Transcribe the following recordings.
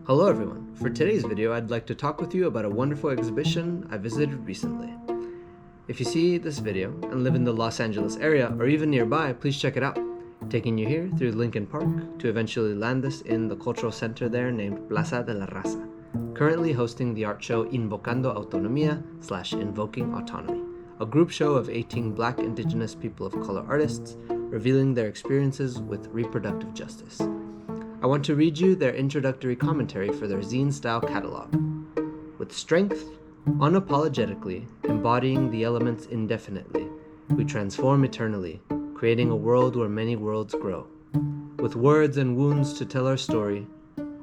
Hello everyone, for today's video I'd like to talk with you about a wonderful exhibition I visited recently. If you see this video and live in the Los Angeles area or even nearby, please check it out, taking you here through Lincoln Park to eventually land us in the cultural center there named Plaza de la Raza, currently hosting the art show Invocando Autonomia / Invoking Autonomy, a group show of 18 Black, Indigenous, people of color artists revealing their experiences with reproductive justice. I want to read you their introductory commentary for their zine-style catalog. With strength, unapologetically, embodying the elements indefinitely, we transform eternally, creating a world where many worlds grow. With words and wounds to tell our story,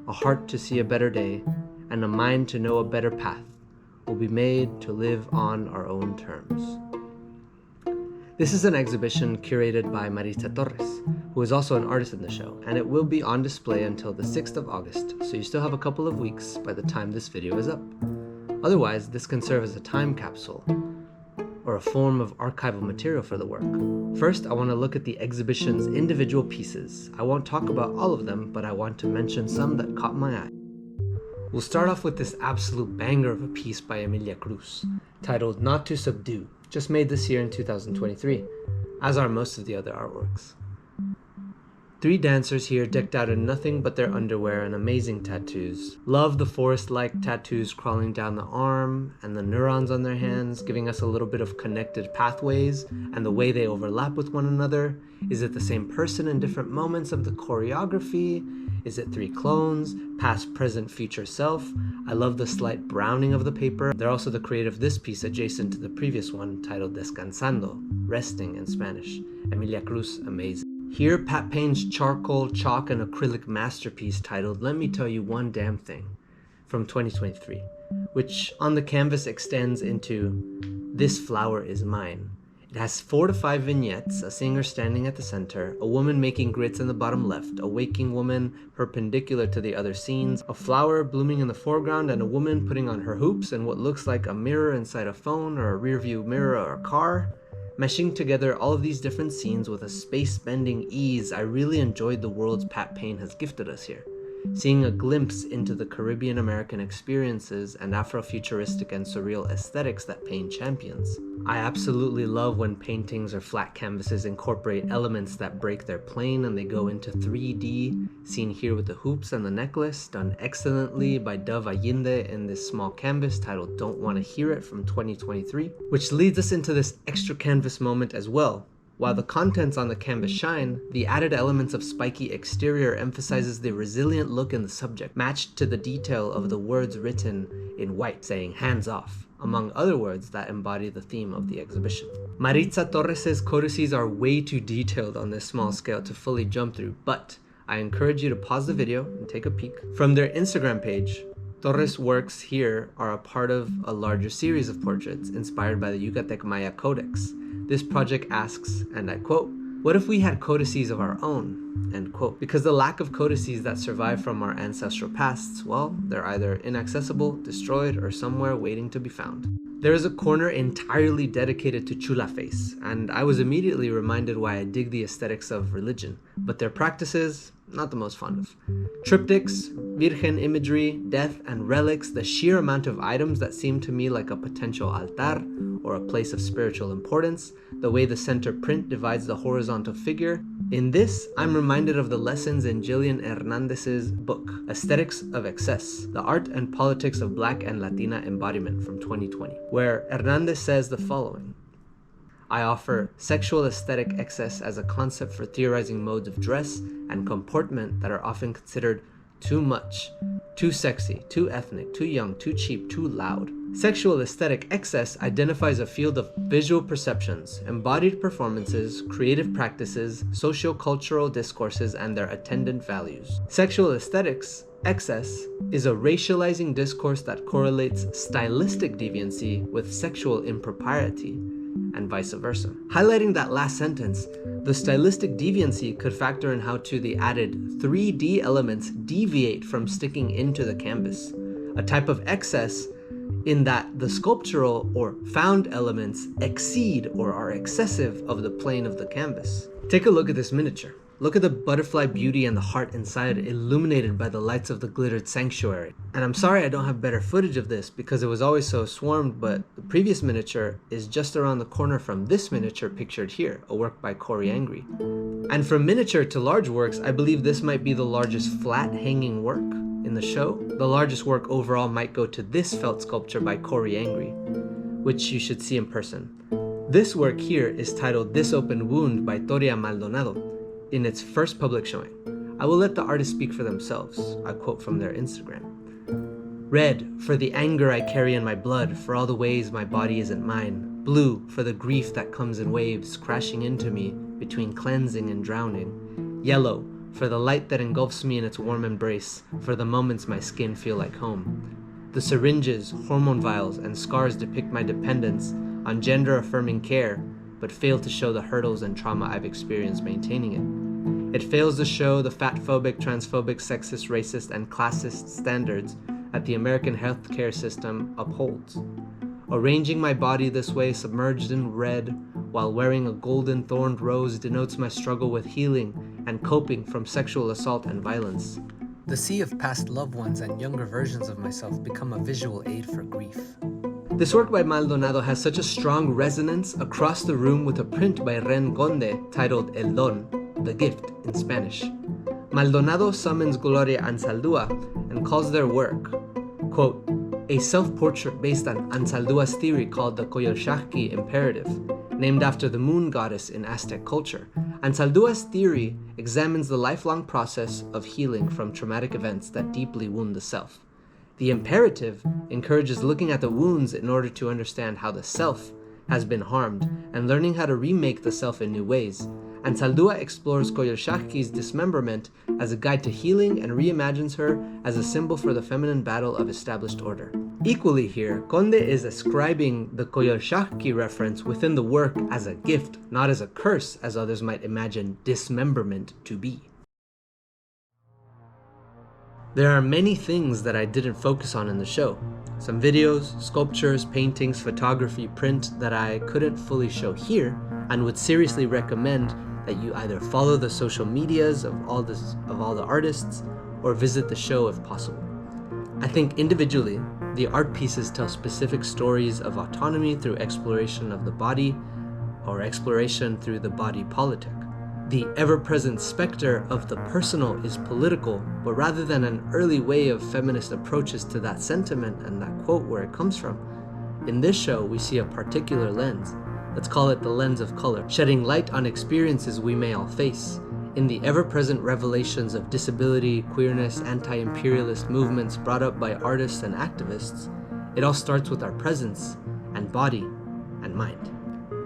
a heart to see a better day, and a mind to know a better path, will be made to live on our own terms. This is an exhibition curated by Maritza Torres, who is also an artist in the show, and it will be on display until the 6th of August, so you still have a couple of weeks by the time this video is up. Otherwise, this can serve as a time capsule, or a form of archival material for the work. First, I want to look at the exhibition's individual pieces. I won't talk about all of them, but I want to mention some that caught my eye. We'll start off with this absolute banger of a piece by Emilia Cruz, titled Not to Subdue, just made this year in 2023, as are most of the other artworks. 3 dancers here decked out in nothing but their underwear and amazing tattoos. Love the forest-like tattoos crawling down the arm and the neurons on their hands, giving us a little bit of connected pathways and the way they overlap with one another. Is it the same person in different moments of the choreography? Is it 3 clones? Past, present, future self? I love the slight browning of the paper. They're also the creator of this piece adjacent to the previous one titled Descansando, resting in Spanish. Emilia Cruz, amazing. Here, Pat Payne's charcoal, chalk, and acrylic masterpiece titled Let Me Tell You One Damn Thing from 2023, which on the canvas extends into This Flower Is Mine. It has 4 to 5 vignettes, a singer standing at the center, a woman making grits in the bottom left, a waking woman perpendicular to the other scenes, a flower blooming in the foreground, and a woman putting on her hoops and what looks like a mirror inside a phone or a rear view mirror or a car. Meshing together all of these different scenes with a space-bending ease, I really enjoyed the worlds Pat Payne has gifted us here. Seeing a glimpse into the Caribbean-American experiences and Afrofuturistic and surreal aesthetics that Payne champions. I absolutely love when paintings or flat canvases incorporate elements that break their plane and they go into 3D, seen here with the hoops and the necklace, done excellently by Dove Ayinde in this small canvas titled Don't Wanna Hear It from 2023, which leads us into this extra canvas moment as well. While the contents on the canvas shine, the added elements of spiky exterior emphasizes the resilient look in the subject, matched to the detail of the words written in white saying hands off, among other words that embody the theme of the exhibition. Maritza Torres' codices are way too detailed on this small scale to fully jump through, but I encourage you to pause the video and take a peek. From their Instagram page, Torres' works here are a part of a larger series of portraits inspired by the Yucatec Maya Codex. This project asks, and I quote, "What if we had codices of our own?" End quote. Because the lack of codices that survive from our ancestral pasts, well, they're either inaccessible, destroyed, or somewhere waiting to be found. There is a corner entirely dedicated to Chulaface, and I was immediately reminded why I dig the aesthetics of religion, but their practices, not the most fond of. Triptychs, Virgin imagery, death, and relics, the sheer amount of items that seem to me like a potential altar or a place of spiritual importance, the way the center print divides the horizontal figure. In this, I'm reminded of the lessons in Jillian Hernandez's book, Aesthetics of Excess, The Art and Politics of Black and Latina Embodiment from 2020, where Hernandez says the following: I offer sexual aesthetic excess as a concept for theorizing modes of dress and comportment that are often considered too much, too sexy, too ethnic, too young, too cheap, too loud. Sexual aesthetic excess identifies a field of visual perceptions, embodied performances, creative practices, socio-cultural discourses, and their attendant values. Sexual aesthetics excess is a racializing discourse that correlates stylistic deviancy with sexual impropriety, and vice versa. Highlighting that last sentence, the stylistic deviancy could factor in how the added 3D elements deviate from sticking into the canvas, a type of excess in that the sculptural or found elements exceed or are excessive of the plane of the canvas. Take a look at this miniature. Look at the butterfly beauty and the heart inside, illuminated by the lights of the glittered sanctuary. And I'm sorry I don't have better footage of this because it was always so swarmed, but the previous miniature is just around the corner from this miniature pictured here, a work by Koreangry. And from miniature to large works, I believe this might be the largest flat hanging work in the show. The largest work overall might go to this felt sculpture by Koreangry, which you should see in person. This work here is titled This Open Wound by Toria Maldono, in its first public showing. I will let the artists speak for themselves. I quote from their Instagram. Red, for the anger I carry in my blood, for all the ways my body isn't mine. Blue, for the grief that comes in waves, crashing into me between cleansing and drowning. Yellow, for the light that engulfs me in its warm embrace, for the moments my skin feel like home. The syringes, hormone vials, and scars depict my dependence on gender-affirming care, but fail to show the hurdles and trauma I've experienced maintaining it. It fails to show the fatphobic, transphobic, sexist, racist, and classist standards that the American healthcare system upholds. Arranging my body this way, submerged in red, while wearing a golden thorned rose, denotes my struggle with healing and coping from sexual assault and violence. The sea of past loved ones and younger versions of myself become a visual aid for grief. This work by Maldonado has such a strong resonance across the room with a print by Ren Conde titled El Don, the gift in Spanish. Maldonado summons Gloria Anzaldúa and calls their work, quote, a self-portrait based on Anzaldúa's theory called the Coyolxauhqui imperative, named after the moon goddess in Aztec culture. Anzaldúa's theory examines the lifelong process of healing from traumatic events that deeply wound the self. The imperative encourages looking at the wounds in order to understand how the self has been harmed and learning how to remake the self in new ways. Anzaldúa explores Coyolxauhqui's dismemberment as a guide to healing and reimagines her as a symbol for the feminine battle of established order. Equally here, Conde is ascribing the Coyolxauhqui reference within the work as a gift, not as a curse, as others might imagine dismemberment to be. There are many things that I didn't focus on in the show. Some videos, sculptures, paintings, photography, print that I couldn't fully show here, and would seriously recommend that you either follow the social medias of all the artists or visit the show if possible. I think individually, the art pieces tell specific stories of autonomy through exploration of the body or exploration through the body politic. The ever-present specter of the personal is political, but rather than an early wave of feminist approaches to that sentiment and that quote where it comes from, in this show we see a particular lens. Let's call it the lens of color, shedding light on experiences we may all face. In the ever-present revelations of disability, queerness, anti-imperialist movements brought up by artists and activists, it all starts with our presence and body and mind.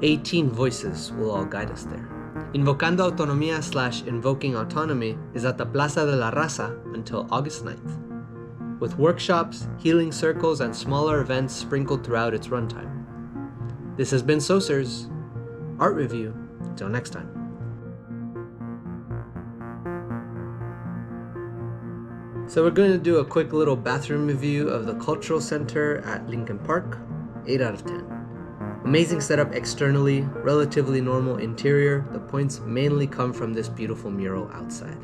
18 voices will all guide us there. Invocando Autonomia / Invoking Autonomy is at the Plaza de la Raza until August 9th, with workshops, healing circles, and smaller events sprinkled throughout its runtime. This has been Saucer's Art Review. Until next time. So we're going to do a quick little bathroom review of the Cultural Center at Lincoln Park. 8 out of 10. Amazing setup externally, relatively normal interior. The points mainly come from this beautiful mural outside.